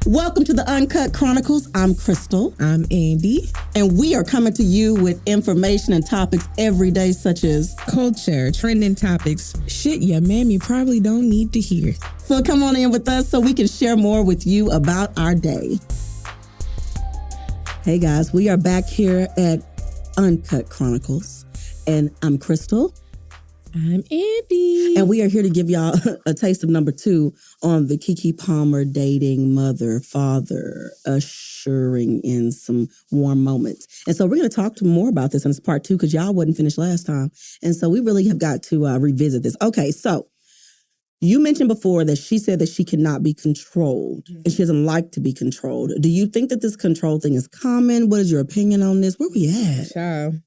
Welcome to the Uncut Chronicles. I'm Crystal. I'm Andy. And we are coming to you with information and topics every day, such as culture, trending topics, shit your mammy probably don't need to hear. So come on in with us so we can share more with you about our day. Hey guys, we are back here at Uncut Chronicles. And I'm Crystal. I'm Andy. And we are here to give y'all a taste of number 2 on the Keke Palmer dating mother, father, ushering in some warm moments. And so we're going to talk more about this, and it's part 2 because y'all wasn't finished last time. And so we really have got to revisit this. Okay, so you mentioned before that she said that she cannot be controlled and she doesn't like to be controlled. Do you think that this control thing is common? What is your opinion on this? Where we at? Child.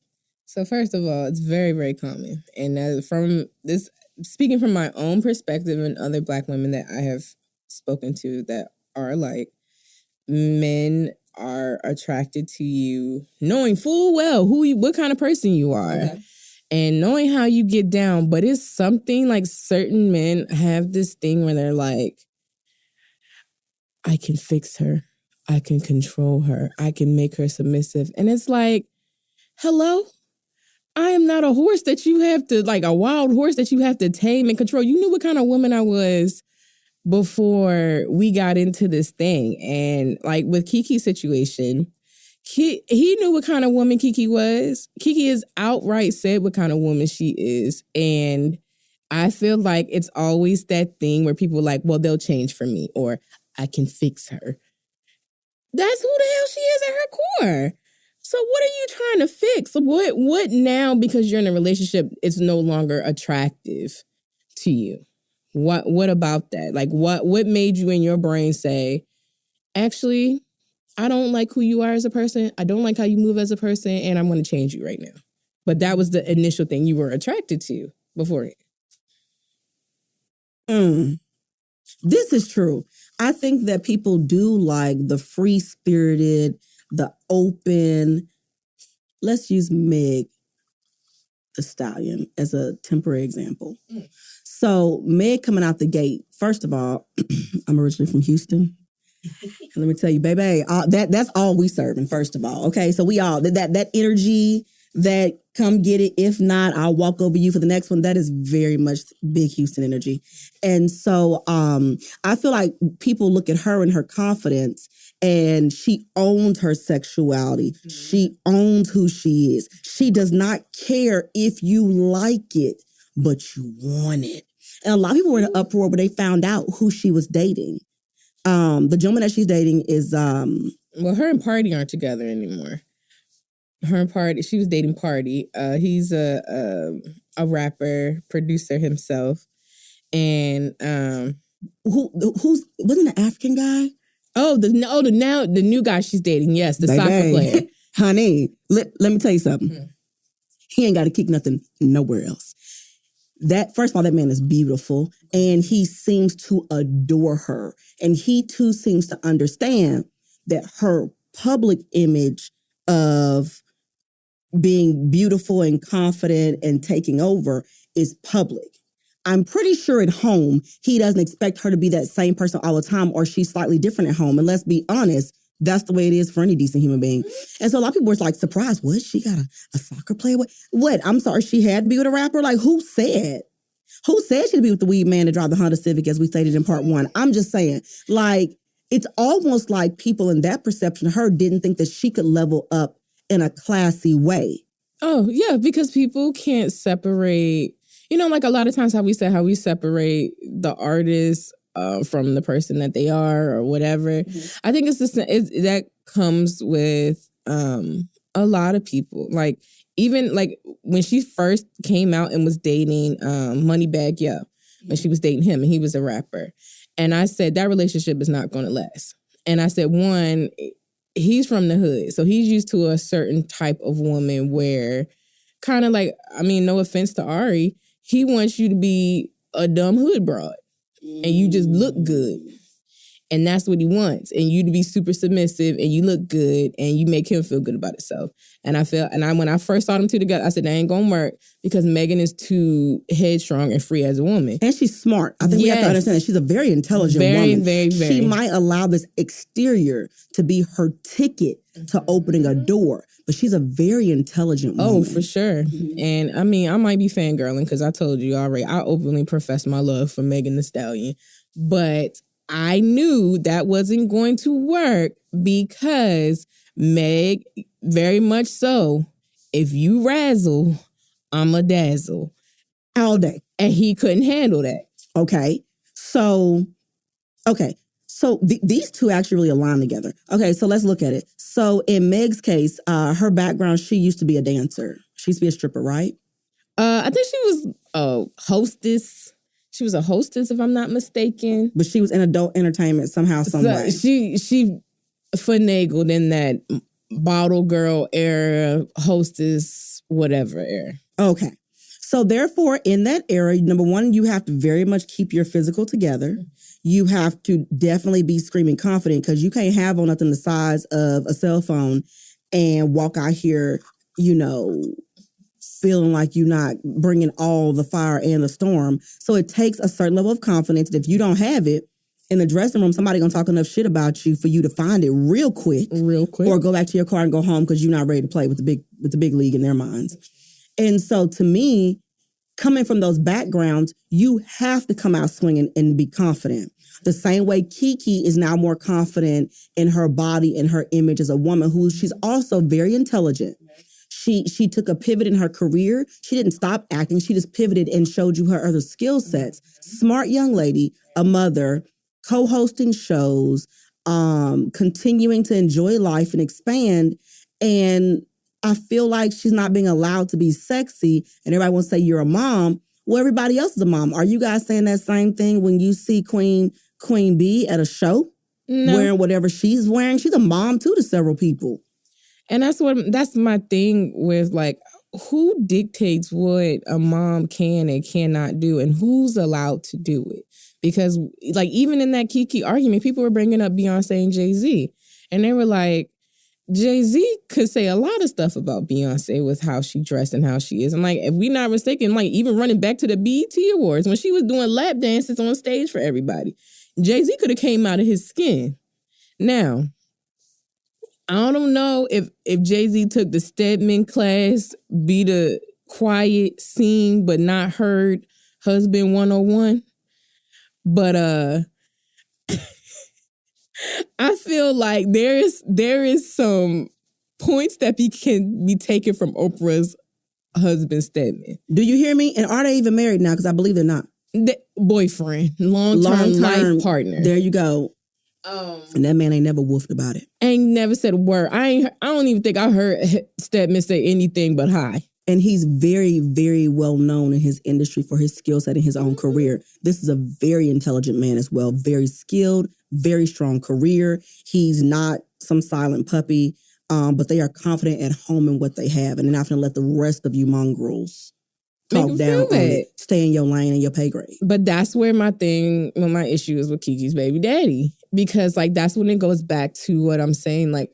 So first of all, it's very, very common. And from this, speaking from my own perspective and other Black women that I have spoken to that are alike, men are attracted to you knowing full well what kind of person you are. Okay. And knowing how you get down. But it's something like certain men have this thing where they're like, I can fix her. I can control her. I can make her submissive. And it's like, hello? I am not a horse that you have to, like a wild horse that you have to tame and control. You knew what kind of woman I was before we got into this thing. And like with Keke's situation, he knew what kind of woman Keke was. Keke has outright said what kind of woman she is. And I feel like it's always that thing where people are like, well, they'll change for me or I can fix her. That's who the hell she is at her core. So what are you trying to fix? What now, because you're in a relationship, it's no longer attractive to you? What about that? Like what made you in your brain say, actually, I don't like who you are as a person. I don't like how you move as a person, and I'm going to change you right now. But that was the initial thing you were attracted to before it. This is true. I think that people do like the free-spirited, the open. Let's use Meg Thee Stallion as a temporary example. So Meg coming out the gate, first of all, I'm originally from Houston. Let me tell you, baby, that's all we serving, first of all. Okay, so we all, that energy, that come get it. If not, I'll walk over you for the next one. That is very much big Houston energy. And so I feel like people look at her and her confidence, and she owns her sexuality. Mm-hmm. She owns who she is. She does not care if you like it, but you want it. And a lot of people were in an uproar when they found out who she was dating. The gentleman that she's dating is... Well, her and Party aren't together anymore. Her and Party, she was dating Party. He's a rapper, producer himself. And who's wasn't an African guy? The new guy she's dating, yes, the soccer player. Honey, let me tell you something. Mm-hmm. He ain't got to kick nothing nowhere else. That, first of all, that man is beautiful, and he seems to adore her. And he, too, seems to understand that her public image of being beautiful and confident and taking over is public. I'm pretty sure at home, he doesn't expect her to be that same person all the time, or she's slightly different at home. And let's be honest, that's the way it is for any decent human being. And so a lot of people were like surprised. What? She got a soccer player? What? I'm sorry, she had to be with a rapper? Like, who said? Who said she'd be with the weed man to drive the Honda Civic, as we stated in part 1? I'm just saying, like, it's almost like people in that perception of her didn't think that she could level up in a classy way. Oh, yeah, because people can't separate, like a lot of times how we separate the artist from the person that they are or whatever. Mm-hmm. I think that comes with a lot of people. Like, even like when she first came out and was dating Moneybagg Yo, when she was dating him and he was a rapper. And I said, that relationship is not going to last. And I said, one, he's from the hood. So he's used to a certain type of woman where kind of like, no offense to Ari, he wants you to be a dumb hood broad and you just look good. And that's what he wants. And you to be super submissive and you look good and you make him feel good about himself. And when I first saw them two together, I said, that ain't gonna work because Megan is too headstrong and free as a woman. And she's smart. I think we have to understand that she's a very intelligent woman. Very. She might allow this exterior to be her ticket to opening a door. But she's a very intelligent woman. Oh, for sure. Mm-hmm. And I mean, I might be fangirling because I told you already, I openly profess my love for Megan Thee Stallion. But I knew that wasn't going to work because Meg, very much so, if you razzle, I'm a dazzle. All day. And he couldn't handle that. Okay. So these two actually really align together. Okay, so let's look at it. So in Meg's case, her background, she used to be a dancer. She used to be a stripper, right? I think she was a hostess. She was a hostess, if I'm not mistaken. But she was in adult entertainment somehow, some way. She finagled in that bottle girl era, hostess, whatever era. Okay. So therefore, in that era, number one, you have to very much keep your physical together. You have to definitely be screaming confident because you can't have on nothing the size of a cell phone and walk out here, feeling like you're not bringing all the fire and the storm. So it takes a certain level of confidence. If you don't have it in the dressing room, somebody gonna talk enough shit about you for you to find it real quick, or go back to your car and go home because you're not ready to play with the big league in their minds. And so to me, coming from those backgrounds, you have to come out swinging and be confident. The same way Keke is now more confident in her body and her image as a woman she's also very intelligent. She took a pivot in her career. She didn't stop acting. She just pivoted and showed you her other skill sets. Smart young lady, a mother, co-hosting shows, continuing to enjoy life and expand. And I feel like she's not being allowed to be sexy. And everybody wants to say you're a mom. Well, everybody else is a mom. Are you guys saying that same thing when you see Queen Bee at a show? No. Wearing whatever she's wearing? She's a mom too to several people. And that's my thing with like, who dictates what a mom can and cannot do and who's allowed to do it? Because like even in that Keke argument, people were bringing up Beyonce and Jay-Z. And they were like, Jay-Z could say a lot of stuff about Beyonce with how she dressed and how she is. And like, if we're not mistaken, like even running back to the BET Awards, when she was doing lap dances on stage for everybody, Jay-Z could have came out of his skin. Now, I don't know if Jay-Z took the Stedman class, be the quiet, seen, but not heard husband 101. But I feel like there is some points that can be taken from Oprah's husband Stedman. Do you hear me? And are they even married now? Because I believe they're not. Boyfriend, long-term life partner. There you go. And that man ain't never woofed about it. Ain't never said a word. I don't even think I heard Stedman say anything but hi. And he's very, very well known in his industry for his skill set in his own career. This is a very intelligent man as well. Very skilled, very strong career. He's not some silent puppy, but they are confident at home in what they have. And they're not going to let the rest of you mongrels talk down on it. Stay in your lane and your pay grade. But that's where my issue is with Keke's baby daddy. Because like that's when it goes back to what I'm saying, like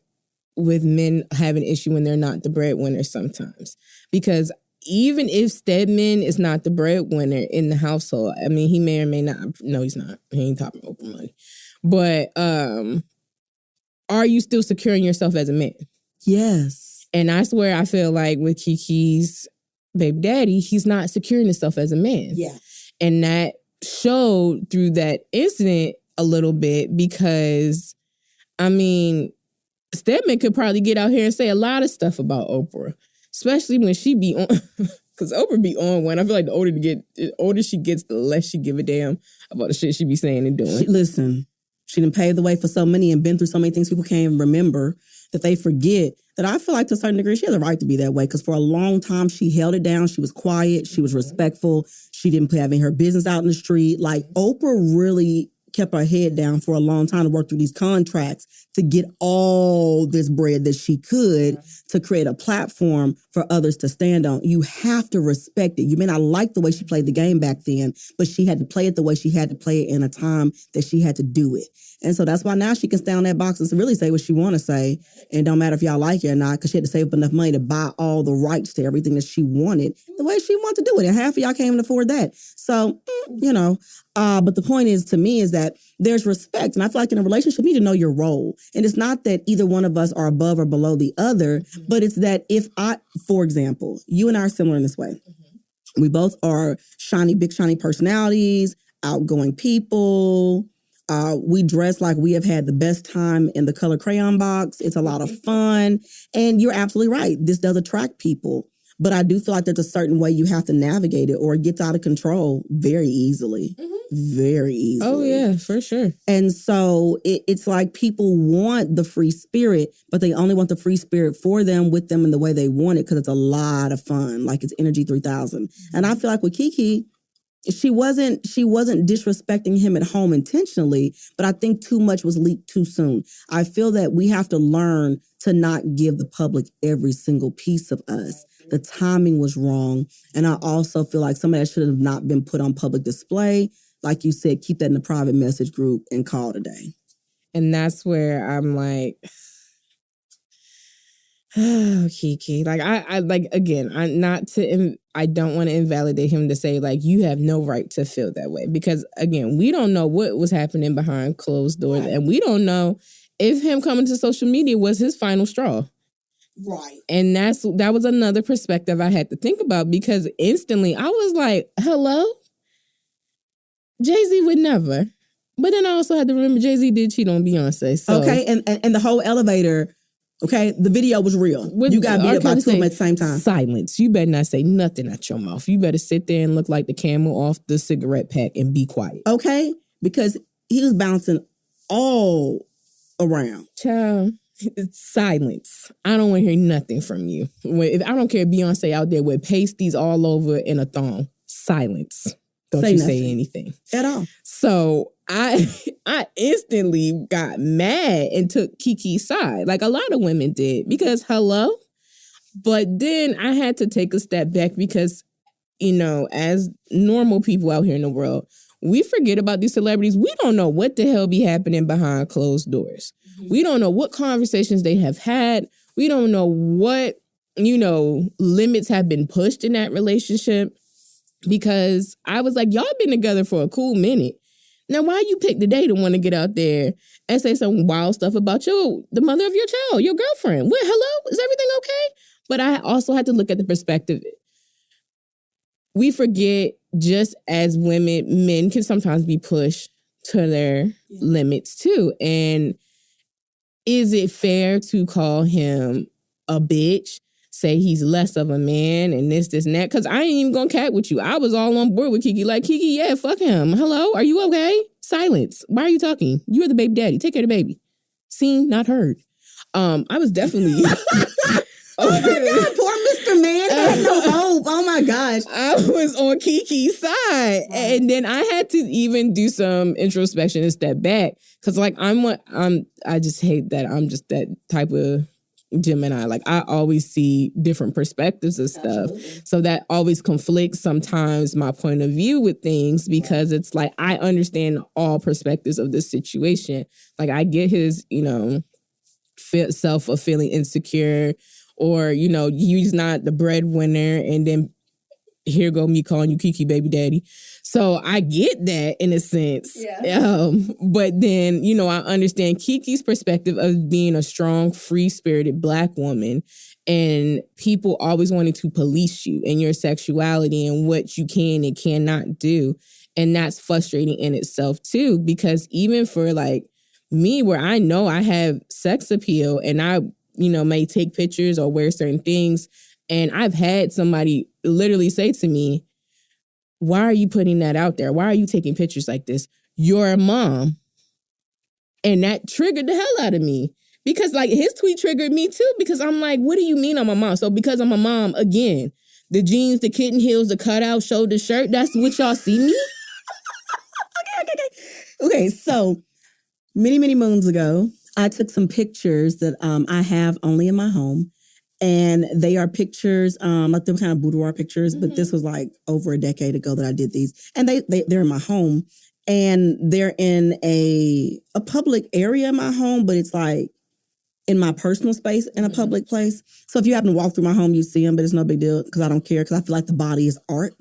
with men having an issue when they're not the breadwinner sometimes. Because even if Stedman is not the breadwinner in the household, I mean, he may or may not. No, he's not. He ain't talking Oprah money. But are you still securing yourself as a man? Yes. And that's where I feel like with Keke's baby daddy, he's not securing himself as a man. Yeah. And that showed through that incident a little bit because, I mean, Stedman could probably get out here and say a lot of stuff about Oprah, especially when she be on, because Oprah be on one. I feel like the older she gets, the less she give a damn about the shit she be saying and doing. Listen, she done paved the way for so many and been through so many things people can't even remember that they forget that I feel like to a certain degree she has a right to be that way because for a long time she held it down. She was quiet. She was respectful. She didn't put having her business out in the street. Like Oprah really kept her head down for a long time to work through these contracts to get all this bread that she could to create a platform for others to stand on. You have to respect it. You may not like the way she played the game back then, but she had to play it the way she had to play it in a time that she had to do it. And so that's why now she can stay on that box and really say what she want to say. And don't matter if y'all like it or not, because she had to save up enough money to buy all the rights to everything that she wanted the way she wanted to do it. And half of y'all can't even afford that. So, but the point is, to me, is that there's respect. And I feel like in a relationship, you need to know your role. And it's not that either one of us are above or below the other, but it's that for example, you and I are similar in this way. We both are big shiny personalities, outgoing people. We dress like we have had the best time in the color crayon box. It's a lot of fun. And you're absolutely right. This does attract people. But I do feel like there's a certain way you have to navigate it or it gets out of control very easily. Very easily. Oh, yeah, for sure. And so it's like people want the free spirit, but they only want the free spirit for them, with them, in the way they want it, because it's a lot of fun. Like it's Energy 3000. And I feel like with Keke, she wasn't disrespecting him at home intentionally, but I think too much was leaked too soon. I feel that we have to learn to not give the public every single piece of us. The timing was wrong. And I also feel like some of that should have not been put on public display. Like you said, keep that in the private message group and call it a day. And that's where I'm like, oh, Keke. Like, I like, again, I don't want to invalidate him to say, like, you have no right to feel that way. Because, again, we don't know what was happening behind closed doors. Right. And we don't know if him coming to social media was his final straw. Right. And that was another perspective I had to think about, because instantly I was like, hello? Jay-Z would never. But then I also had to remember Jay-Z did cheat on Beyonce. So. Okay, and the whole elevator, okay, the video was real. You got beat up by two of them at the same time. Silence. You better not say nothing out your mouth. You better sit there and look like the camel off the cigarette pack and be quiet. Okay, because he was bouncing all around. Child, it's silence. I don't want to hear nothing from you. I don't care if Beyonce out there with pasties all over in a thong. Silence. Don't you say anything at all. So I instantly got mad and took Keke's side, like a lot of women did, because hello. But then I had to take a step back because, as normal people out here in the world, we forget about these celebrities. We don't know what the hell be happening behind closed doors. Mm-hmm. We don't know what conversations they have had. We don't know what, limits have been pushed in that relationship. Because I was like, y'all been together for a cool minute. Now, why you pick the day to want to get out there and say some wild stuff about the mother of your child, your girlfriend? What, hello? Is everything okay? But I also had to look at the perspective. We forget, just as women, men can sometimes be pushed to their limits too. And is it fair to call him a bitch? Say he's less of a man and this and that. Because I ain't even gonna cat with you. I was all on board with Keke. Like, Keke, yeah, fuck him. Hello, are you okay? Silence. Why are you talking? You're the baby daddy. Take care of the baby. Seen, not heard. I was definitely... Oh my God, poor Mr. Man had no hope. Oh my gosh. I was on Keke's side. Right. And then I had to even do some introspection and step back. Because I just hate that I'm just that type of Gemini. Like, I always see different perspectives of stuff. Absolutely. So that always conflicts sometimes my point of view with things, because it's like I understand all perspectives of this situation. Like, I get his, self of feeling insecure, or, he's not the breadwinner, and then here go me calling you Keke baby daddy. So I get that in a sense. Yeah. But then, I understand Keke's perspective of being a strong, free-spirited Black woman, and people always wanting to police you and your sexuality and what you can and cannot do. And that's frustrating in itself too, because even for like me, where I know I have sex appeal and I, may take pictures or wear certain things, and I've had somebody literally say to me, why are you putting that out there? Why are you taking pictures like this? You're a mom. And that triggered the hell out of me. Because like his tweet triggered me too. Because I'm like, what do you mean I'm a mom? So because I'm a mom, again, the jeans, the kitten heels, the cutout, shoulder shirt, that's what y'all see me? Okay, Okay, so many, many moons ago, I took some pictures that I have only in my home. And they are pictures, like they're kind of boudoir pictures, but this was like over a decade ago that I did these. And they're in my home. And they're in a public area in my home, but it's like in my personal space in a public place. So if you happen to walk through my home, you see them, but it's no big deal because I don't care because I feel like the body is art.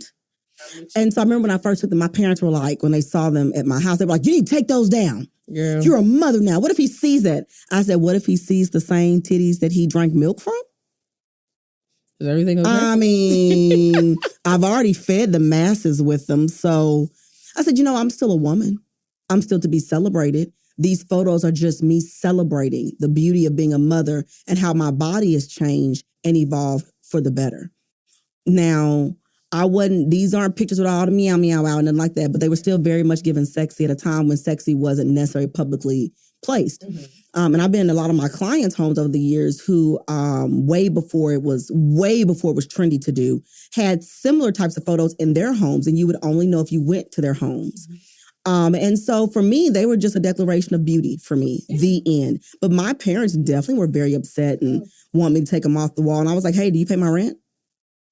And so I remember when I first took them, my parents were like, when they saw them at my house, they were like, you need to take those down. Yeah. You're a mother now. What if he sees that? I said, what if he sees the same titties that he drank milk from? Is everything okay? I mean, I've already fed the masses with them. So I said, I'm still a woman. I'm still to be celebrated. These photos are just me celebrating the beauty of being a mother and how my body has changed and evolved for the better. Now, these aren't pictures with all the meow, meow, wow, and nothing like that, but they were still very much given sexy at a time when sexy wasn't necessarily publicly placed. Mm-hmm. And I've been in a lot of my clients' homes over the years who, way before it was trendy to do, had similar types of photos in their homes, and you would only know if you went to their homes. Mm-hmm. And so for me, they were just a declaration of beauty for me, the end. But my parents definitely were very upset and wanted me to take them off the wall. And I was like, hey, do you pay my rent?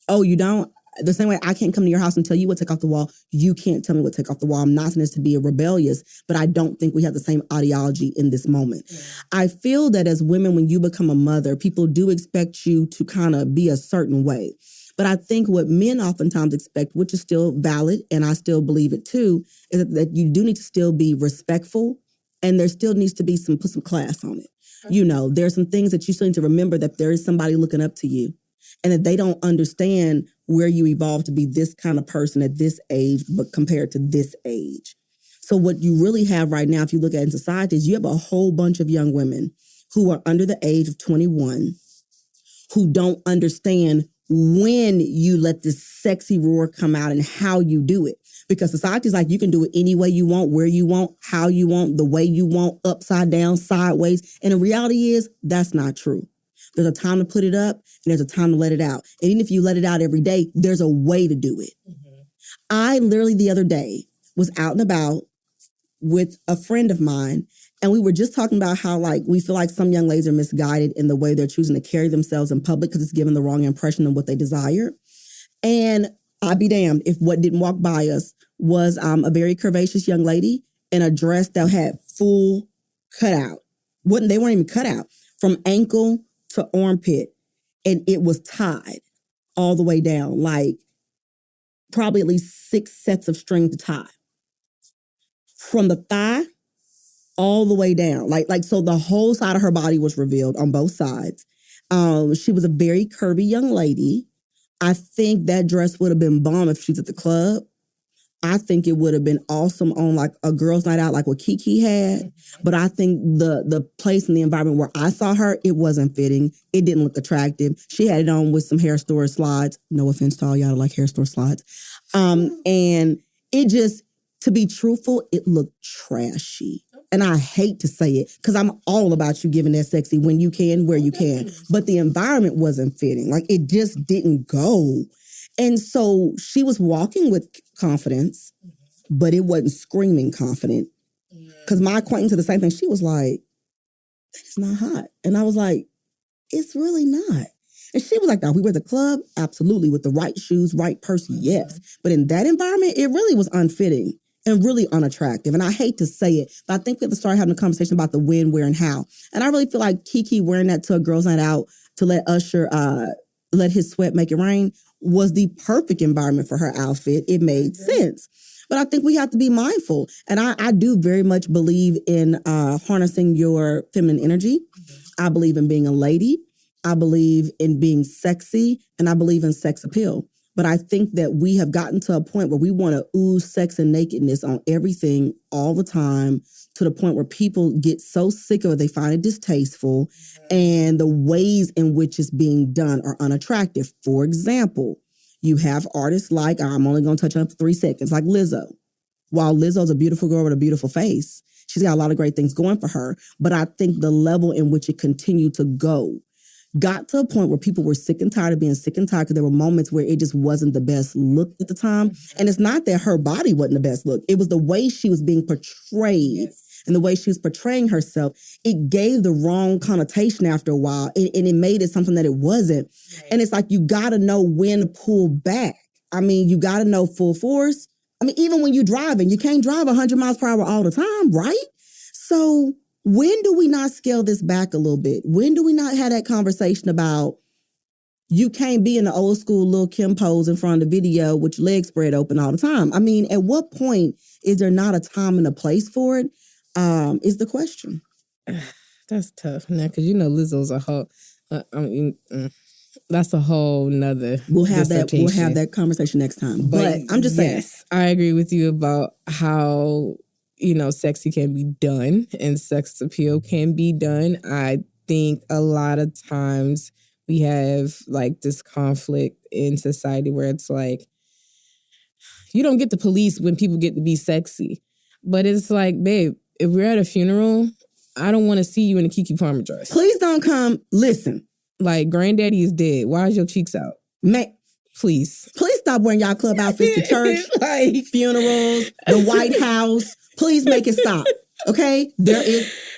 Oh, you don't? The same way I can't come to your house and tell you what to take off the wall, you can't tell me what to take off the wall. I'm not saying this to be rebellious, but I don't think we have the same ideology in this moment. Yeah. I feel that as women, when you become a mother, people do expect you to kind of be a certain way. But I think what men oftentimes expect, which is still valid, and I still believe it too, is that you do need to still be respectful, and there still needs to be put some class on it. Okay. There's some things that you still need to remember, that there is somebody looking up to you, and that they don't understand where you evolved to be this kind of person at this age, but compared to this age. So what you really have right now, if you look at it in society, is you have a whole bunch of young women who are under the age of 21 who don't understand when you let this sexy roar come out and how you do it. Because society's like, you can do it any way you want, where you want, how you want, the way you want, upside down, sideways. And the reality is that's not true. There's a time to put it up and there's a time to let it out. And even if you let it out every day, there's a way to do it. Mm-hmm. I literally the other day was out and about with a friend of mine, and we were just talking about how we feel like some young ladies are misguided in the way they're choosing to carry themselves in public because it's giving the wrong impression of what they desire. And I'd be damned if what didn't walk by us was a very curvaceous young lady in a dress that had full cutout. They weren't even cut out from ankle to armpit, and it was tied all the way down, probably at least 6 sets of string to tie. From the thigh all the way down. So the whole side of her body was revealed on both sides. She was a very curvy young lady. I think that dress would have been bomb if she was at the club. I think it would have been awesome on a girls' night out, like what Keke had. But I think the place and the environment where I saw her, it wasn't fitting. It didn't look attractive. She had it on with some hair store slides. No offense to all y'all that like hair store slides. And it just, to be truthful, it looked trashy. And I hate to say it because I'm all about you giving that sexy when you can, where you can. But the environment wasn't fitting. It just didn't go. And so she was walking with confidence, but it wasn't screaming confident. Because my acquaintance did the same thing. She was like, that is not hot. And I was like, it's really not. And she was like, now, we were at the club? Absolutely. With the right shoes, right person, yes. But in that environment, it really was unfitting and really unattractive. And I hate to say it, but I think we have to start having a conversation about the when, where, and how. And I really feel like Keke wearing that to a girls' night out to let Usher let his sweat make it rain was the perfect environment for her outfit. It made sense. But I think we have to be mindful. And I do very much believe in harnessing your feminine energy. I believe in being a lady. I believe in being sexy. And I believe in sex appeal. But I think that we have gotten to a point where we want to ooze sex and nakedness on everything all the time, to the point where people get so sick of it, they find it distasteful, and the ways in which it's being done are unattractive. For example, you have artists like, I'm only going to touch on it for 3 seconds, like Lizzo. While Lizzo's a beautiful girl with a beautiful face, she's got a lot of great things going for her, but I think the level in which it continued to go got to a point where people were sick and tired of being sick and tired because there were moments where it just wasn't the best look at the time. And it's not that her body wasn't the best look. It was the way she was being portrayed and the way she was portraying herself. It gave the wrong connotation after a while, and it made it something that it wasn't. Right. And it's like, you got to know when to pull back. I mean, you got to know full force. I mean, even when you're driving, you can't drive 100 miles per hour all the time, right? So when do we not scale this back a little bit? When do we not have that conversation about, you can't be in the old school Lil' Kim pose in front of the video with your legs spread open all the time? I mean, at what point is there not a time and a place for it? Is the question. That's tough now, because Lizzo's a whole. That's a whole nother. We'll have that conversation next time. But I'm just saying. Yes, I agree with you about how sexy can be done and sex appeal can be done. I think a lot of times we have like this conflict in society where it's like, you don't get the police when people get to be sexy, but it's like, babe, if we're at a funeral, I don't want to see you in a Keke Palmer dress. Please don't come. Listen. Like, granddaddy is dead. Why is your cheeks out? Please stop wearing y'all club outfits to church, like funerals, the White House. Please make it stop. Okay?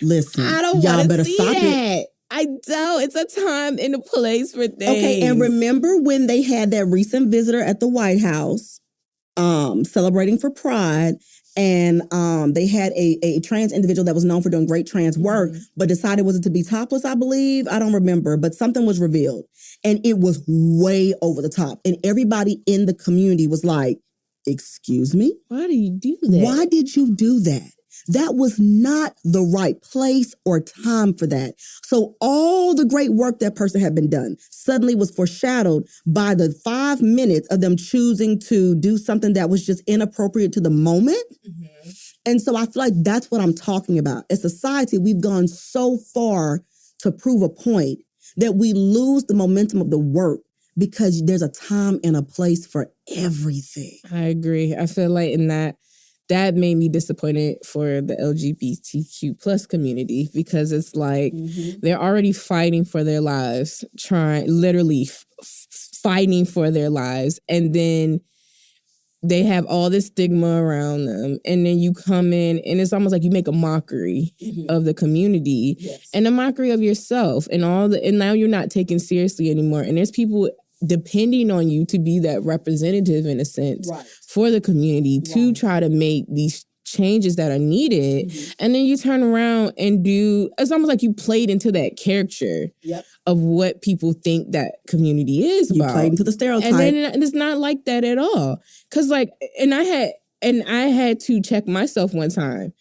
Listen. I don't want to see stop that. It. I don't. It's a time and a place for things. Okay, and remember when they had that recent visitor at the White House celebrating for Pride, and they had a trans individual that was known for doing great trans work, but decided, was it to be topless, I believe? I don't remember, but something was revealed. And it was way over the top. And everybody in the community was like, excuse me? Why do you do that? Why did you do that? That was not the right place or time for that. So all the great work that person had been done suddenly was foreshadowed by the 5 minutes of them choosing to do something that was just inappropriate to the moment. Mm-hmm. And so I feel like that's what I'm talking about. As society, we've gone so far to prove a point that we lose the momentum of the work because there's a time and a place for everything. I agree. I feel like in that made me disappointed for the LGBTQ plus community, because it's like they're already fighting for their lives, literally fighting for their lives. And then they have all this stigma around them. And then you come in and it's almost like you make a mockery of the community and a mockery of yourself and now you're not taken seriously anymore. And there's people depending on you to be that representative in a sense for the community to try to make these changes that are needed. And then you turn around and it's almost like you played into that character of what people think that community is about. You played into the stereotype. And it's not like that at all. Cause and I had to check myself one time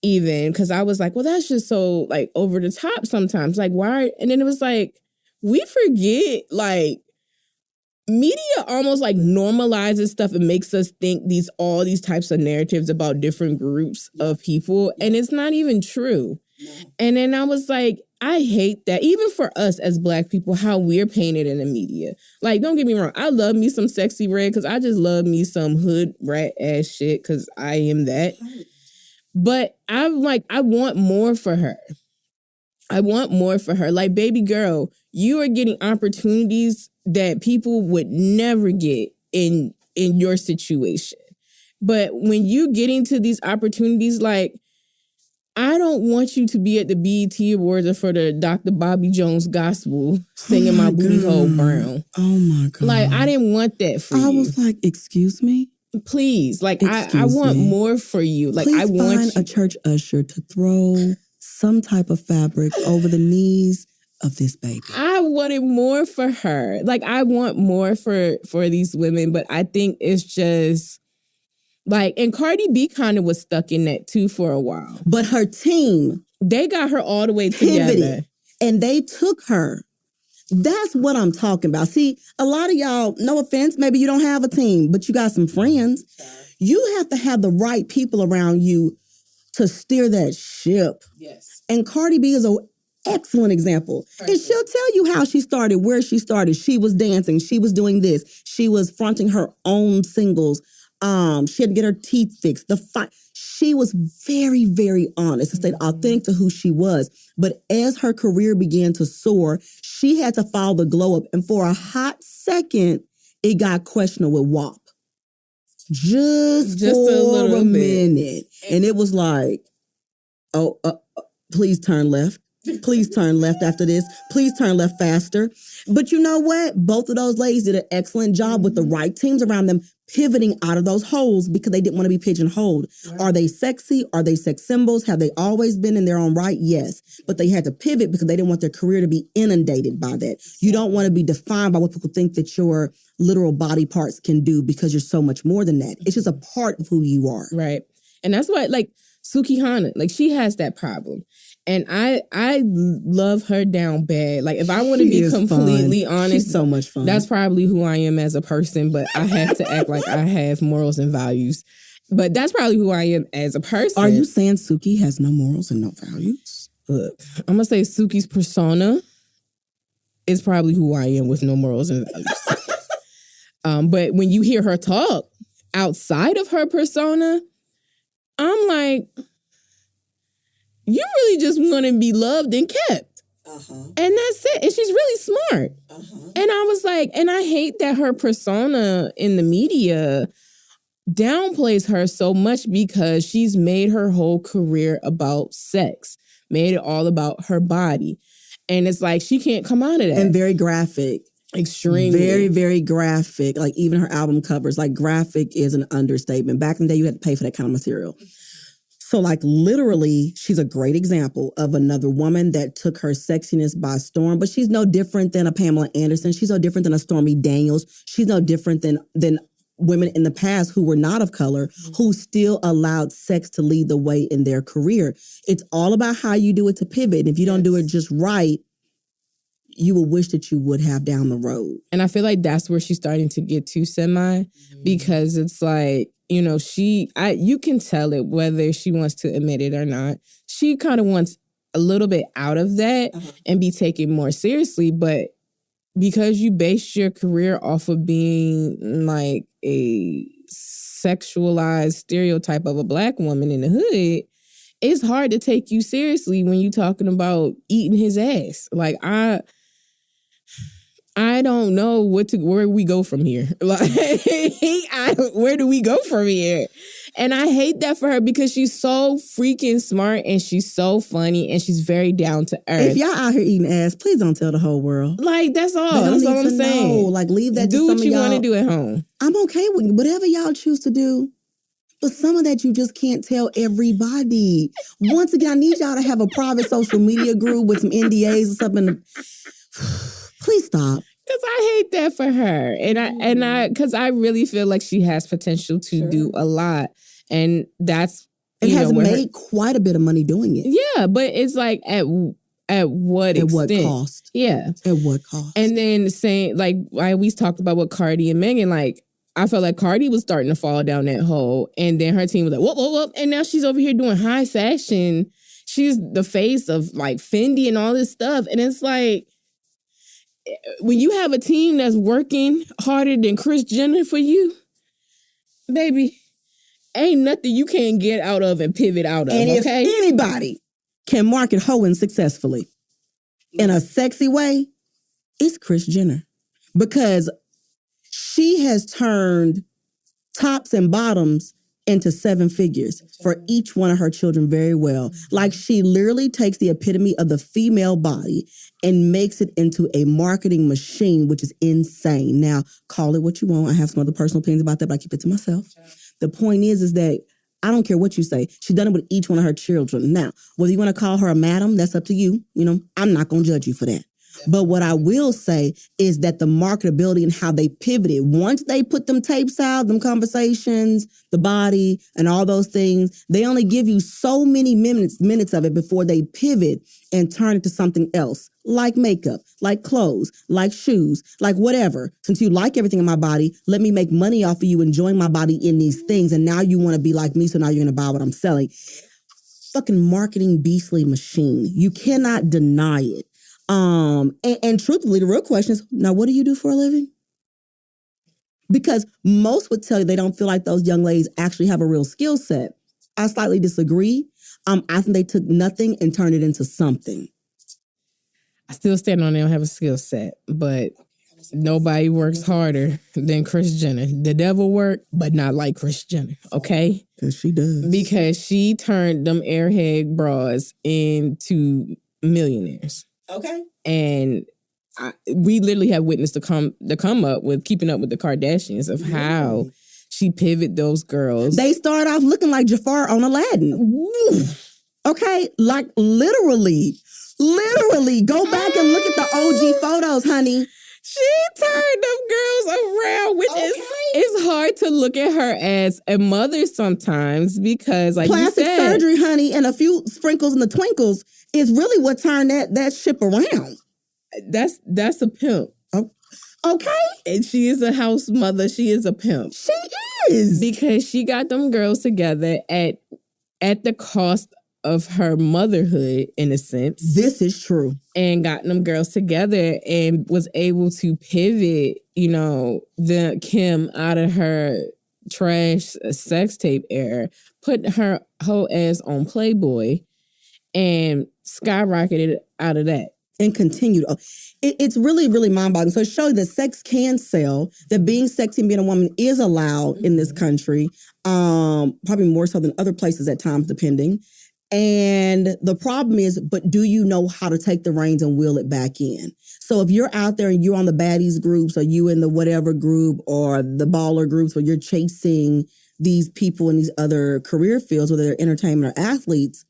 even, cause I was like, well, that's just so like over the top sometimes. Like why? And then it was like, we forget like, media almost like normalizes stuff and makes us think all these types of narratives about different groups of people. And it's not even true. No. And then I was like, I hate that. Even for us as Black people, how we're painted in the media. Like, don't get me wrong. I love me some Sexy Red because I just love me some hood rat ass shit because I am that. But I'm like, I want more for her. Like, baby girl, you are getting opportunities that people would never get in your situation. But when you get into these opportunities, like, I don't want you to be at the BET Awards or for the Dr. Bobby Jones gospel singing my booty hole brown. Oh my God. Like, I didn't want that for you. I was like, excuse me? Please. Like, I want more for you. Like, please I want find a church usher to throw some type of fabric over the knees of this baby. I wanted more for her. Like, I want more for these women, but I think it's just like, and Cardi B kind of was stuck in that too for a while. But her team, they got her all the way together. And they took her. That's what I'm talking about. See, a lot of y'all, no offense, maybe you don't have a team, but you got some friends. You have to have the right people around you to steer that ship. Yes. And Cardi B is an excellent example. Perfect. And she'll tell you how she started, where she started. She was dancing. She was doing this. She was fronting her own singles She had to get her teeth fixed. She was very, very honest and stayed authentic to who she was. But as her career began to soar, she had to follow the glow up. And for a hot second, it got questionable with WAP. Just for a little minute. And it was like, please turn left. Please turn left after this. Please turn left faster. But you know what? Both of those ladies did an excellent job with the right teams around them pivoting out of those holes because they didn't want to be pigeonholed. Right. Are they sexy? Are they sex symbols? Have they always been in their own right? Yes. But they had to pivot because they didn't want their career to be inundated by that. You don't want to be defined by what people think that your literal body parts can do because you're so much more than that. It's just a part of who you are. Right. And that's why, like, Sukihana, like, she has that problem. And I love her down bad. Like, if I want to be completely honest, she's so much fun. That's probably who I am as a person, but I have to act like I have morals and values. But that's probably who I am as a person. Are you saying Suki has no morals and no values? Look, I'm going to say Suki's persona is probably who I am with no morals and values. But when you hear her talk outside of her persona, I'm like, you really just want to be loved and kept. And that's it. And she's really smart. And I was like, and I hate that her persona in the media downplays her so much because she's made her whole career about sex, made it all about her body. And it's like, she can't come out of that. And very graphic. Extremely. Very, very graphic. Like, even her album covers, like, graphic is an understatement. Back in the day, you had to pay for that kind of material. So, like, literally, she's a great example of another woman that took her sexiness by storm. But she's no different than a Pamela Anderson. She's no different than a Stormy Daniels. She's no different than women in the past who were not of color, who still allowed sex to lead the way in their career. It's all about how you do it to pivot. And if you don't do it just right, you will wish that you would have down the road. And I feel like that's where she's starting to get to semi, because it's like, you know, you can tell it whether she wants to admit it or not. She kind of wants a little bit out of that and be taken more seriously. But because you base your career off of being like a sexualized stereotype of a Black woman in the hood, it's hard to take you seriously when you're talking about eating his ass. Like, I don't know where we go from here. Like, where do we go from here? And I hate that for her because she's so freaking smart and she's so funny and she's very down to earth. If y'all out here eating ass, please don't tell the whole world. Like, that's all. That's all I'm saying. Know. Like, leave that to do some what you want to do at home. I'm okay with whatever y'all choose to do. But some of that you just can't tell everybody. Once again, I need y'all to have a private social media group with some NDAs or something. Please stop. Because I hate that for her. And because I really feel like she has potential to do a lot. And that's... And has made quite a bit of money doing it. Yeah, but it's like at what extent? At what cost? Yeah. At what cost? And then saying, like, I always talked about what Cardi and Megan, like, I felt like Cardi was starting to fall down that hole. And then her team was like, whoop. And now she's over here doing high fashion. She's the face of, like, Fendi and all this stuff. And it's like, when you have a team that's working harder than Kris Jenner for you, baby, ain't nothing you can't get out of and pivot out of, and okay? If anybody can market hoeing successfully in a sexy way, it's Kris Jenner. Because she has turned tops and bottoms into 7 figures for each one of her children very well. Like, she literally takes the epitome of the female body and makes it into a marketing machine, which is insane. Now, call it what you want. I have some other personal opinions about that, but I keep it to myself. The point is that I don't care what you say. She's done it with each one of her children. Now, whether you want to call her a madam, that's up to you. You know, I'm not going to judge you for that. But what I will say is that the marketability and how they pivoted, once they put them tapes out, them conversations, the body, and all those things, they only give you so many minutes of it before they pivot and turn it to something else, like makeup, like clothes, like shoes, like whatever. Since you like everything in my body, let me make money off of you enjoying my body in these things. And now you want to be like me, so now you're going to buy what I'm selling. Fucking marketing beastly machine. You cannot deny it. And truthfully, the real question is, now, what do you do for a living? Because most would tell you they don't feel like those young ladies actually have a real skill set. I slightly disagree. I think they took nothing and turned it into something. I still stand on they don't have a skill set, but nobody works harder than Kris Jenner. The devil worked, but not like Kris Jenner, okay? Because she does. Because she turned them airhead bras into millionaires. Okay. And we literally have witnessed the come up with Keeping Up with the Kardashians of how she pivoted those girls. They start off looking like Jafar on Aladdin. Okay? Like literally. Go back and look at the OG photos, honey. She turned them girls around, which is hard to look at her as a mother sometimes because, like plastic you said, surgery, honey, and a few sprinkles and the twinkles is really what turned that ship around. That's a pimp. Okay. And she is a house mother. She is a pimp. She is. Because she got them girls together at the cost of her motherhood, in a sense. This is true. And got them girls together and was able to pivot, the Kim out of her trash sex tape era, put her whole ass on Playboy and skyrocketed out of that. And continued. It's really, really mind-boggling. So it shows that sex can sell, that being sexy and being a woman is allowed in this country, probably more so than other places at times, depending. And the problem is, but do you know how to take the reins and wheel it back in? So if you're out there and you're on the baddies groups or you in the whatever group or the baller groups where you're chasing these people in these other career fields, whether they're entertainment or athletes,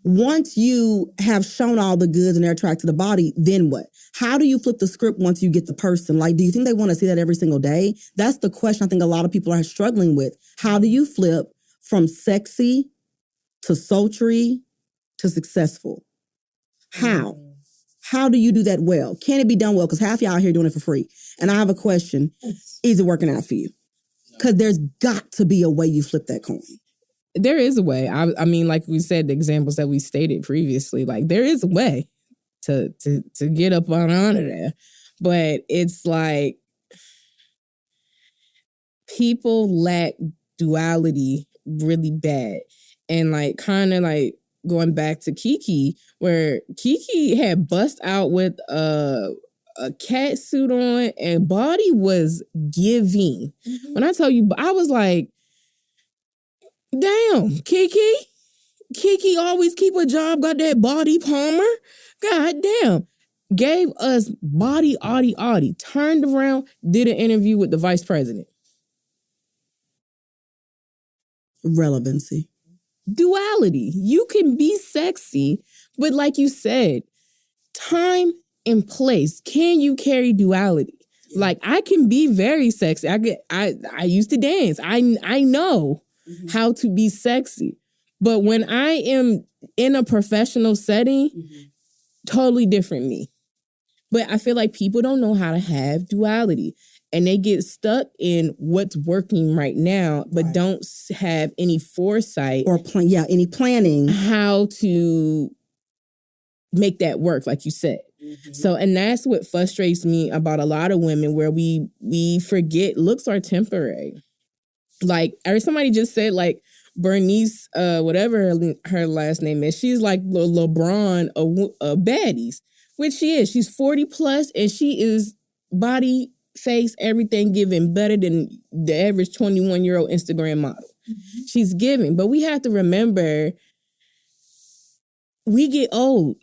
once you have shown all the goods and they're attracted to the body, then what? How do you flip the script once you get the person? Like, do you think they want to see that every single day? That's the question I think a lot of people are struggling with. How do you flip from sexy to sultry to successful? How? How do you do that well? Can it be done well? Because half y'all out here doing it for free. And I have a question. Is it working out for you? Because there's got to be a way you flip that coin. There is a way. I mean, like we said, the examples that we stated previously, like there is a way to get up on honor there. But it's like people lack duality really bad. And like kind of like going back to Keke, where Keke had bust out with a cat suit on and body was giving. Mm-hmm. When I tell you, I was like, damn, Keke always keep a job, got that body, Palmer. God damn. Gave us body, Audie, turned around, did an interview with the vice president. Relevancy. Duality. You can be sexy, but like you said, time and place. Can you carry duality? Yeah. Like I can be very sexy. I used to dance. I know how to be sexy. But when I am in a professional setting, totally different me. But I feel like people don't know how to have duality. And they get stuck in what's working right now, but don't have any foresight or any planning how to make that work, like you said. Mm-hmm. So, and that's what frustrates me about a lot of women, where we forget looks are temporary. Like, somebody just said, like, Bernice, whatever her last name is, she's like LeBron of baddies, which she is. She's 40 plus, and she is body, face, everything giving better than the average 21-year-old Instagram model. Mm-hmm. She's giving. But we have to remember, we get old.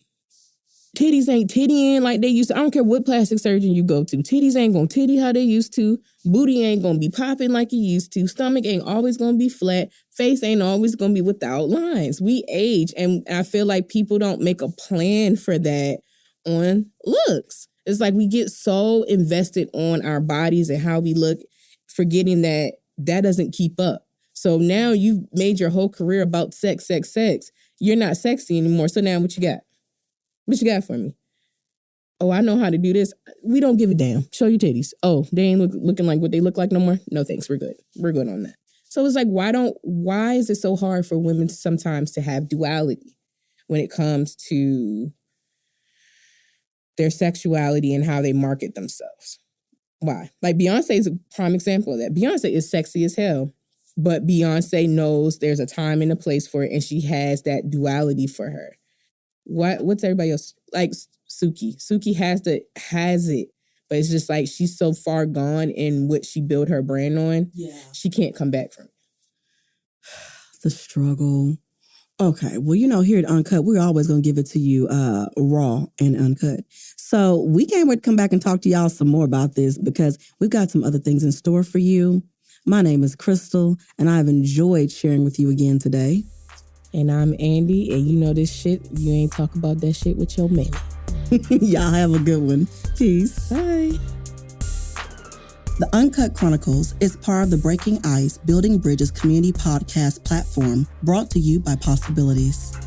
Titties ain't tittying like they used to. I don't care what plastic surgeon you go to. Titties ain't gonna titty how they used to. Booty ain't gonna be popping like it used to. Stomach ain't always gonna be flat. Face ain't always gonna be without lines. We age, and I feel like people don't make a plan for that on looks. It's like we get so invested on our bodies and how we look, forgetting that doesn't keep up. So now you've made your whole career about sex. You're not sexy anymore. So now what you got? What you got for me? Oh, I know how to do this. We don't give a damn. Show your titties. Oh, they ain't looking like what they look like no more? No, thanks. We're good. We're good on that. So it's like, why is it so hard for women sometimes to have duality when it comes to their sexuality and how they market themselves? Why? Like Beyonce is a prime example of that. Beyonce is sexy as hell, but Beyonce knows there's a time and a place for it, and she has that duality for her. What's everybody else like? Suki. Suki has it, but it's just like she's so far gone in what she built her brand on. Yeah, she can't come back from it. The struggle. Okay, well, you know, here at Uncut, we're always going to give it to you raw and uncut. So we can't wait to come back and talk to y'all some more about this because we've got some other things in store for you. My name is Crystal, and I've enjoyed sharing with you again today. And I'm Andy, and you know this shit, you ain't talk about that shit with your man. Y'all have a good one. Peace. Bye. The Uncut Chronicles is part of the Breaking Ice Building Bridges community podcast platform brought to you by Possibilities.